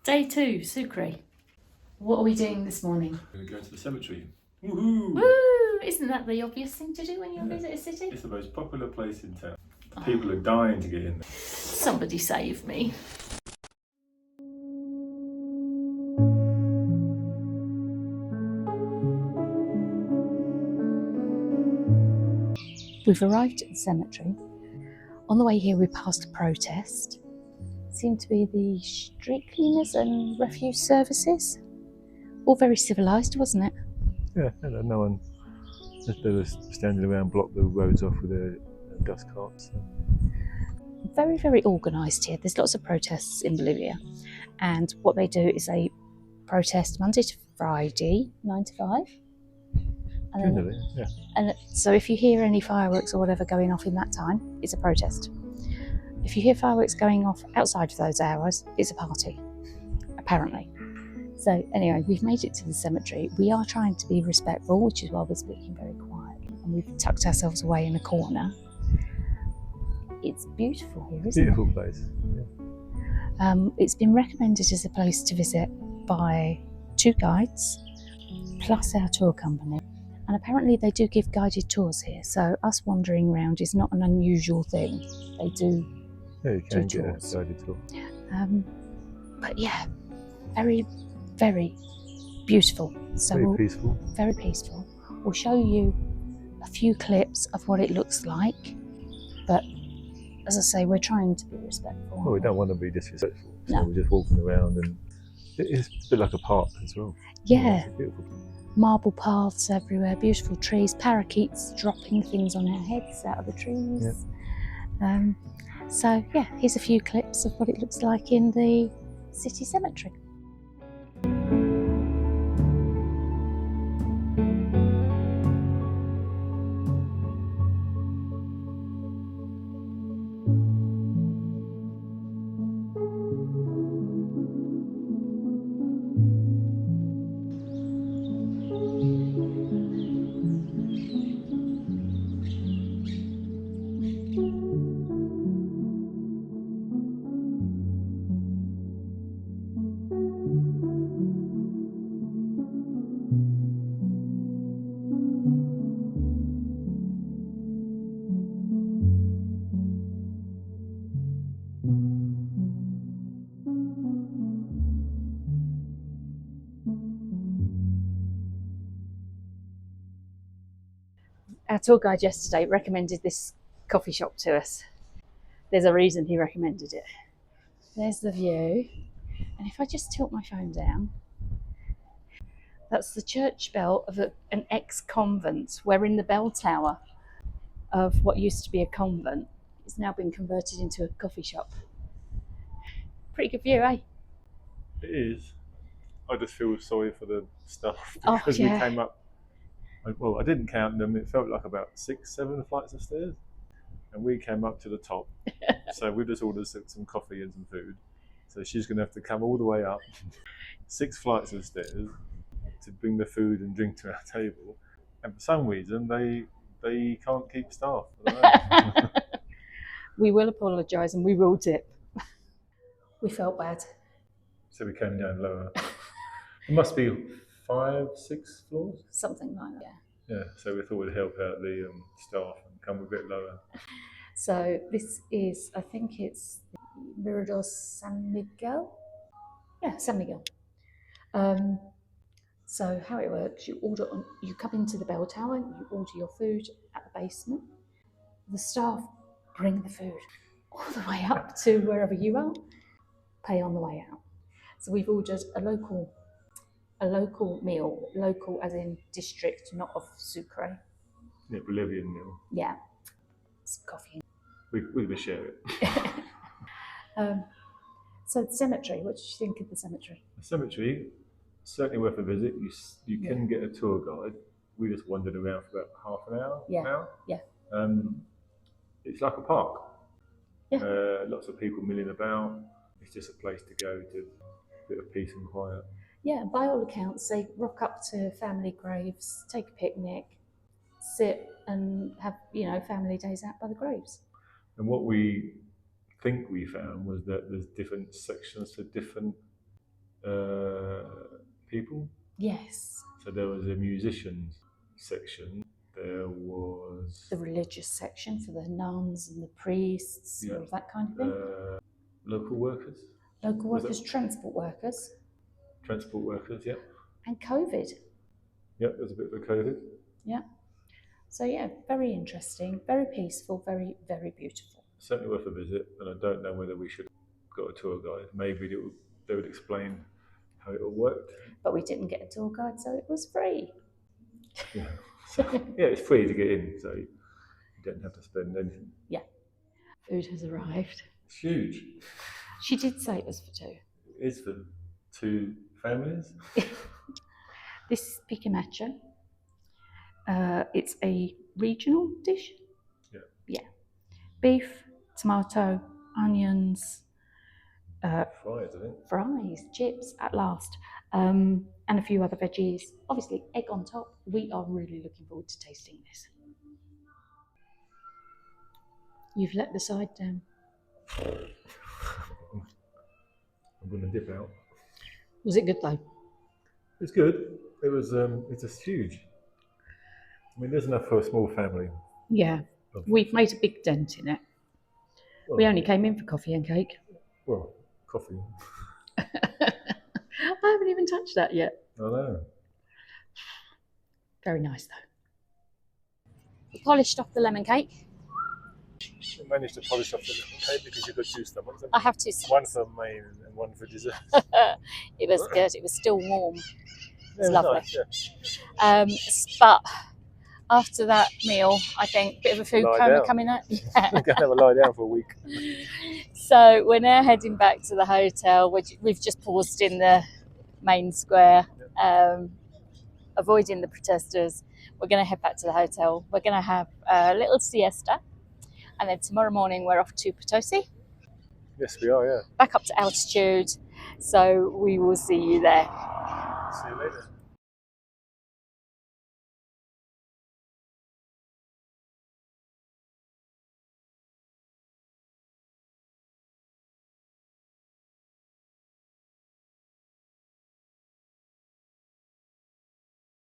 Day 2, Sucre. What are we doing this morning? We're going to go to the cemetery. Woohoo! Woo! Isn't that the obvious thing to do when you visit a city? It's the most popular place in town. People are dying to get in there. Somebody save me. We've arrived at the cemetery. On the way here we passed a protest. Seemed to be the street cleaners and refuse services. All very civilised, wasn't it? Yeah, no one. They were standing around, block the roads off with their dust carts. Very, very organised here. There's lots of protests in Bolivia. And what they do is they protest Monday to Friday, 9 to 5. Generally, yeah. And so if you hear any fireworks or whatever going off in that time, it's a protest. If you hear fireworks going off outside of those hours, it's a party, apparently. So anyway, we've made it to the cemetery. We are trying to be respectful, which is why we're speaking very quietly. And we've tucked ourselves away in a corner. It's beautiful here, isn't it? Beautiful place. Yeah. It's been recommended as a place to visit by 2 guides, plus our tour company. And apparently they do give guided tours here, so us wandering around is not an unusual thing. They do. Yeah, you can do get tours. a guided tour. But yeah, very, very beautiful. So Very peaceful. Very peaceful. We'll show you a few clips of what it looks like, but as I say, we're trying to be respectful. Well, we don't want to be disrespectful, so No. we're just walking around, and it's a bit like a park as well. Yeah. It's a beautiful place. Marble paths everywhere, beautiful trees, parakeets dropping things on our heads out of the trees. Yeah. So yeah, here's a few clips of what it looks like in the city cemetery. Our tour guide yesterday recommended this coffee shop to us. There's a reason he recommended it. There's the view, and if I just tilt my phone down, that's the church bell of an ex-convent. We're in the bell tower of what used to be a convent. It's now been converted into a coffee shop. Pretty good view, eh? It is. I just feel sorry for the staff Oh, because yeah. we came up. Well, I didn't count them. It felt like about 6, 7 flights of stairs, and we came up to the top. So we just ordered some coffee and some food. So she's going to have to come all the way up 6 flights of stairs to bring the food and drink to our table. And for some reason, they can't keep staff. I don't know. We will apologise and we will dip. We felt bad. So we came down lower. It must be 5, 6 floors. Something like that. Yeah. So we thought we'd help out the staff and come a bit lower. So this is, I think it's Mirador San Miguel. Yeah, San Miguel. So how it works, you come into the bell tower, you order your food at the basement. The staff bring the food all the way up to wherever you are, pay on the way out. So we've ordered a local meal, local as in district, not of Sucre. Yeah, Bolivian meal. Yeah, some coffee. We will share it. So the cemetery, what did you think of the cemetery? The cemetery, certainly worth a visit. You can get a tour guide. We just wandered around for about half an hour. Yeah. It's like a park. Yeah. Lots of people milling about. It's just a place to go to a bit of peace and quiet. Yeah, by all accounts, they rock up to family graves, take a picnic, sit and have, family days out by the graves. And what we think we found was that there's different sections to different people. Yes. So there was a musicians section. There was The religious section for the nuns and the priests, all of that kind of thing. local workers. Local workers, transport workers. Transport workers, yeah. And COVID. Yeah, there was a bit of a COVID. Yeah. So yeah, very interesting, very peaceful, very, very beautiful. Certainly worth a visit, and I don't know whether we should go a tour guide. Maybe they would explain how it all worked. But we didn't get a tour guide, so it was free. Yeah, so, yeah, it's free to get in, so you don't have to spend anything. Yeah. Food has arrived. It's huge. She did say it was for two. It is for 2 families. This is pica macha. It's a regional dish. Yeah. Yeah. Beef, tomato, onions, Fries, I think. fries, chips at last, and a few other veggies. Obviously, egg on top. We are really looking forward to tasting this. You've let the side down. I'm going to dip out. Was it good though? It's good. It was. It's just huge. I mean, there's enough for a small family. Yeah. We've made a big dent in it. Well, We only came in for coffee and cake. Well, coffee. I haven't even touched that yet. I know. Very nice though. We polished off the lemon cake. You managed to polish off the little cake because you've got 2 stomachs. I have 2 stomachs. One for main and one for dessert. It was good. It was still warm. It's Yeah, lovely. nice, yeah. But after that meal, I think a bit of a food Lie coma down. coming up. I'm going to have a lie down for a week. So we're now heading back to the hotel, which we've just paused in the main square, avoiding the protesters. We're going to head back to the hotel. We're going to have a little siesta. And then tomorrow morning, we're off to Potosi, Yes, we are, yeah. back up to altitude. So we will see you there. See you later.